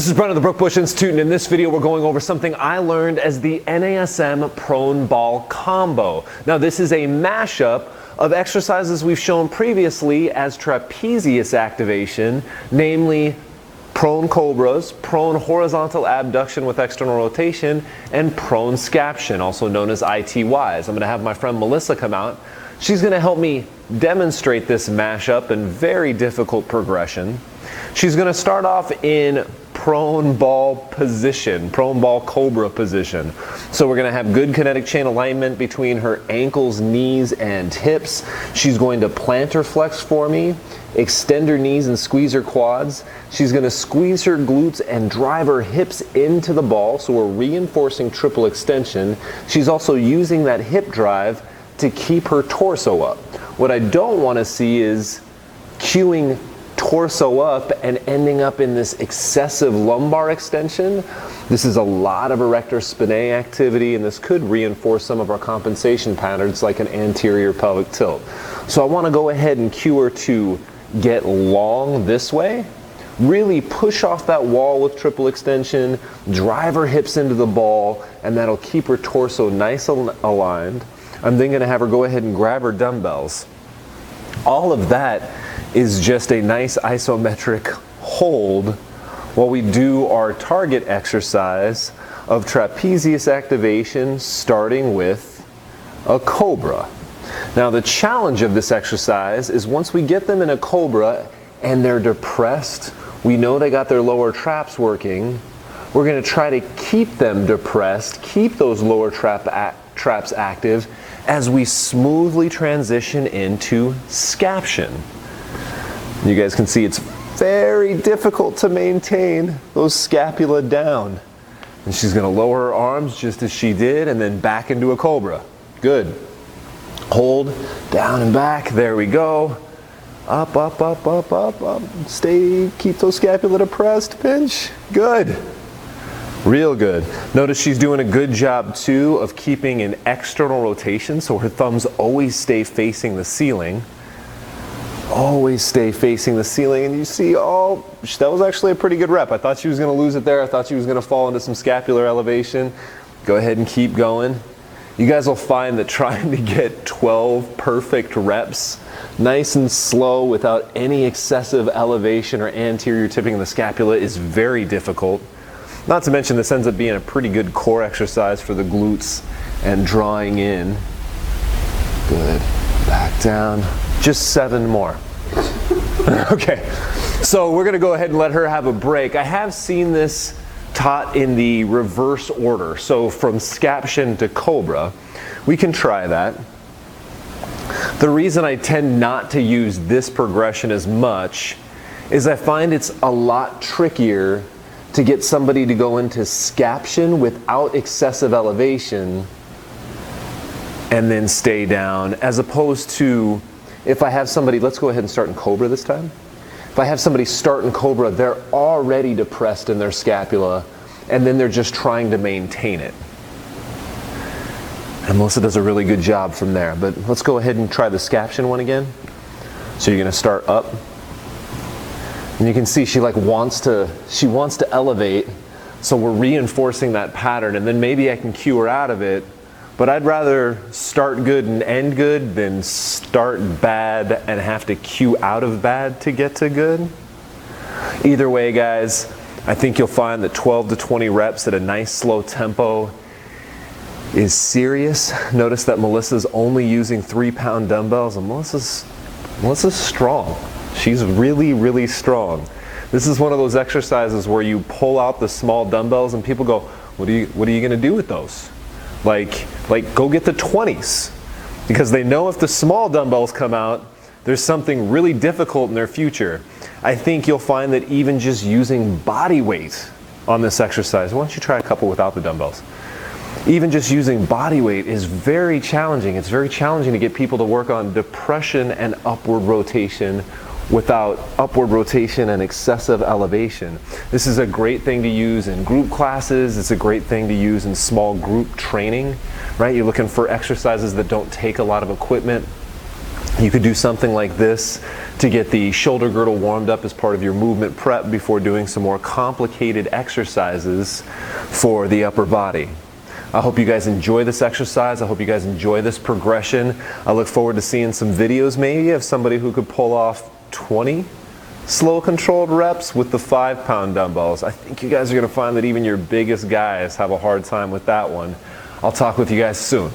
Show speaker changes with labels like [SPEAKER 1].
[SPEAKER 1] This is Brent of the Brookbush Institute, and in this video we're going over something I learned as the NASM prone ball combo. Now this is a mashup of exercises we've shown previously as trapezius activation, namely prone cobras, prone horizontal abduction with external rotation, and prone scaption, also known as ITYs. I'm going to have my friend Melissa come out. She's going to help me demonstrate this mashup and very difficult progression. She's going to start off in prone ball position, prone ball cobra position. So we're going to have good kinetic chain alignment between her ankles, knees, and hips. She's going to plantar flex for me, extend her knees and squeeze her quads. She's going to squeeze her glutes and drive her hips into the ball, so we're reinforcing triple extension. She's also using that hip drive to keep her torso up. What I don't want to see is cueing torso up and ending up in this excessive lumbar extension. This is a lot of erector spinae activity, and this could reinforce some of our compensation patterns like an anterior pelvic tilt. So I want to go ahead and cue her to get long this way, really push off that wall with triple extension, drive her hips into the ball, and that'll keep her torso nice aligned. I'm then going to have her go ahead and grab her dumbbells. All of that is just a nice isometric hold while we do our target exercise of trapezius activation, starting with a cobra. Now the challenge of this exercise is once we get them in a cobra and they're depressed, we know they got their lower traps working, we're going to try to keep them depressed, keep those lower traps active as we smoothly transition into scaption. You guys can see it's very difficult to maintain those scapula down. And she's going to lower her arms just as she did and then back into a cobra. Good. Hold, down and back. There we go. Up, up, up, up, up, up. Stay, keep those scapula depressed. Pinch. Good. Real good. Notice she's doing a good job too of keeping an external rotation, so her thumbs always stay facing the ceiling. Always stay facing the ceiling, and you see, oh, that was actually a pretty good rep. I thought she was going to lose it there. I thought she was going to fall into some scapular elevation. Go ahead and keep going. You guys will find that trying to get 12 perfect reps, nice and slow without any excessive elevation or anterior tipping of the scapula is very difficult. Not to mention this ends up being a pretty good core exercise for the glutes and drawing in. Good. Back down. Just 7 more. Okay, so we're going to go ahead and let her have a break. I have seen this taught in the reverse order, so from scaption to cobra. We can try that. The reason I tend not to use this progression as much is I find it's a lot trickier to get somebody to go into scaption without excessive elevation and then stay down, as opposed to if I have somebody, let's go ahead and start in cobra this time. If I have somebody start in cobra, they're already depressed in their scapula, and then they're just trying to maintain it. And Melissa does a really good job from there. But let's go ahead and try the scaption one again. So you're going to start up. And you can see she wants to elevate, so we're reinforcing that pattern, and then maybe I can cue her out of it. But I'd rather start good and end good than start bad and have to cue out of bad to get to good. Either way, guys, I think you'll find that 12 to 20 reps at a nice slow tempo is serious. Notice that Melissa's only using 3-pound dumbbells, and Melissa's strong. She's really, really strong. This is one of those exercises where you pull out the small dumbbells and people go, what are you going to do with those? Like go get the 20s, because they know if the small dumbbells come out, there's something really difficult in their future. I think you'll find that even just using body weight on this exercise, why don't you try a couple without the dumbbells? Even just using body weight is very challenging. It's very challenging to get people to work on depression and upward rotation without upward rotation and excessive elevation. This is a great thing to use in group classes. It's a great thing to use in small group training, right? You're looking for exercises that don't take a lot of equipment. You could do something like this to get the shoulder girdle warmed up as part of your movement prep before doing some more complicated exercises for the upper body. I hope you guys enjoy this exercise. I hope you guys enjoy this progression. I look forward to seeing some videos maybe of somebody who could pull off 20 slow controlled reps with the 5-pound dumbbells. I think you guys are going to find that even your biggest guys have a hard time with that one. I'll talk with you guys soon.